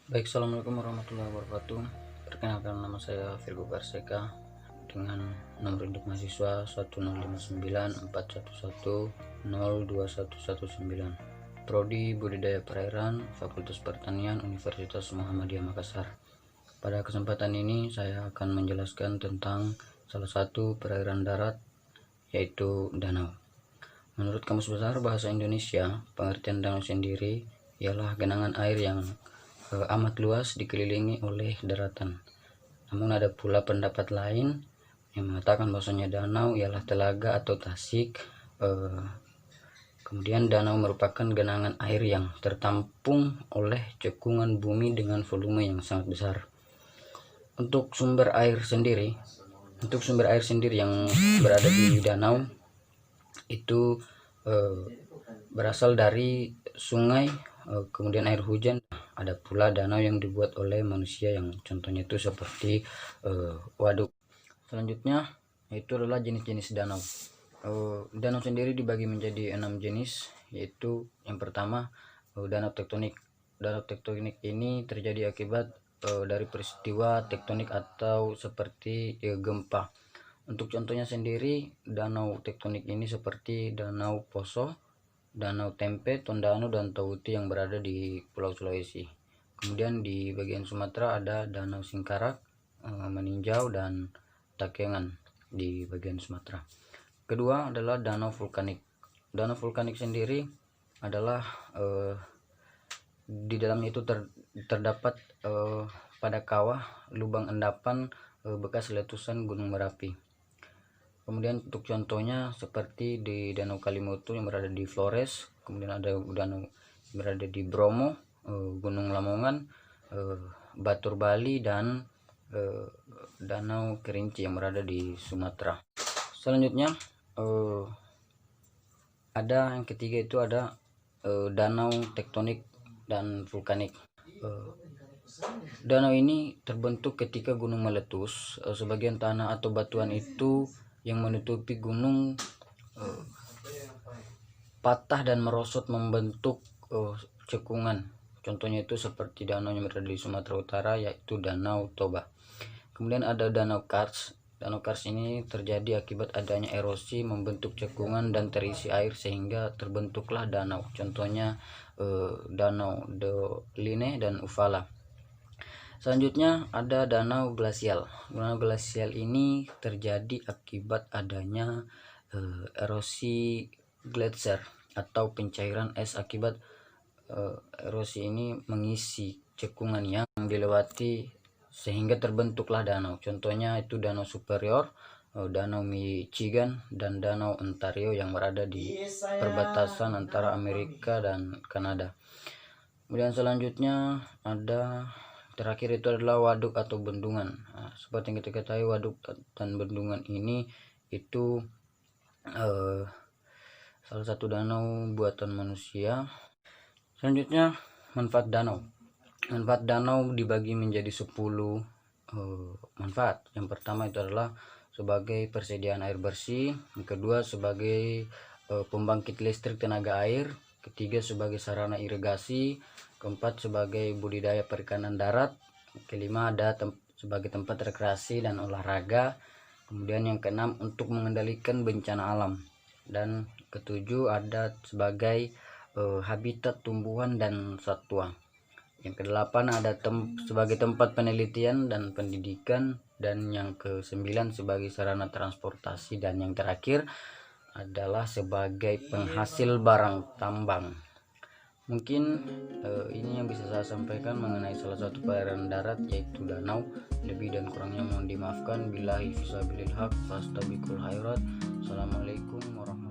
Baik, assalamualaikum warahmatullahi wabarakatuh. Perkenalkan, nama saya Virgo Garseka dengan nomor induk mahasiswa 1059411021119, Prodi Budidaya Perairan, Fakultas Pertanian, Universitas Muhammadiyah Makassar. Pada kesempatan ini saya akan menjelaskan tentang salah satu perairan darat, yaitu danau. Menurut Kamus Besar Bahasa Indonesia, pengertian danau sendiri ialah genangan air yang amat luas dikelilingi oleh daratan. Namun ada pula pendapat lain yang mengatakan bahwasanya danau ialah telaga atau tasik. Kemudian danau merupakan genangan air yang tertampung oleh cekungan bumi dengan volume yang sangat besar. Untuk sumber air sendiri yang berada di danau itu berasal dari sungai, kemudian air hujan. Ada pula danau yang dibuat oleh manusia, yang contohnya itu seperti waduk. Selanjutnya itu adalah jenis-jenis danau. Danau sendiri dibagi menjadi 6 jenis, yaitu yang pertama danau tektonik. Danau tektonik ini terjadi akibat dari peristiwa tektonik atau seperti gempa. Untuk contohnya sendiri, danau tektonik ini seperti Danau Poso, Danau Tempe, Tondano, dan Tauti yang berada di Pulau Sulawesi. Kemudian di bagian Sumatera ada Danau Singkarak, Meninjau, dan Takengan di bagian Sumatera. Kedua adalah danau vulkanik. Danau vulkanik sendiri adalah di dalamnya itu terdapat pada kawah lubang endapan bekas letusan Gunung Merapi. Kemudian untuk contohnya seperti di Danau Kalimutu yang berada di Flores, kemudian ada danau yang berada di Bromo, Gunung Lamongan, Batur Bali, dan Danau Kerinci yang berada di Sumatera. Selanjutnya ada yang ketiga, itu ada danau tektonik dan vulkanik. Danau ini terbentuk ketika gunung meletus. Sebagian tanah atau batuan itu yang menutupi gunung patah dan merosot membentuk cekungan. Contohnya itu seperti danau yang berada di Sumatera Utara, yaitu Danau Toba. Kemudian ada danau kars. Danau kars ini terjadi akibat adanya erosi membentuk cekungan dan terisi air sehingga terbentuklah danau. Contohnya Danau Doline dan Ufala. Selanjutnya ada danau glasial. Danau glasial ini terjadi akibat adanya erosi gletser atau pencairan es. Akibat erosi ini mengisi cekungan yang dilewati sehingga terbentuklah danau. Contohnya itu Danau Superior, Danau Michigan, dan Danau Ontario yang berada di perbatasan antara Amerika dan Kanada. Kemudian selanjutnya ada terakhir, itu adalah waduk atau bendungan. Seperti yang kita ketahui, waduk dan bendungan ini itu salah satu danau buatan manusia. Selanjutnya manfaat danau. Manfaat danau dibagi menjadi 10 manfaat. Yang pertama itu adalah sebagai persediaan air bersih, yang kedua sebagai pembangkit listrik tenaga air, ketiga sebagai sarana irigasi, keempat sebagai budidaya perikanan darat, kelima ada sebagai tempat rekreasi dan olahraga, kemudian yang keenam untuk mengendalikan bencana alam, dan ketujuh ada sebagai habitat tumbuhan dan satwa. Yang kedelapan ada sebagai tempat penelitian dan pendidikan, dan yang kesembilan sebagai sarana transportasi, dan yang terakhir adalah sebagai penghasil barang tambang. Mungkin ini yang bisa saya sampaikan mengenai salah satu perairan darat, yaitu danau. Lebih dan kurangnya mohon dimaafkan. Billahi fisabilil haq, fastabiqul khairat. Assalamualaikum warahmatullahi wabarakatuh.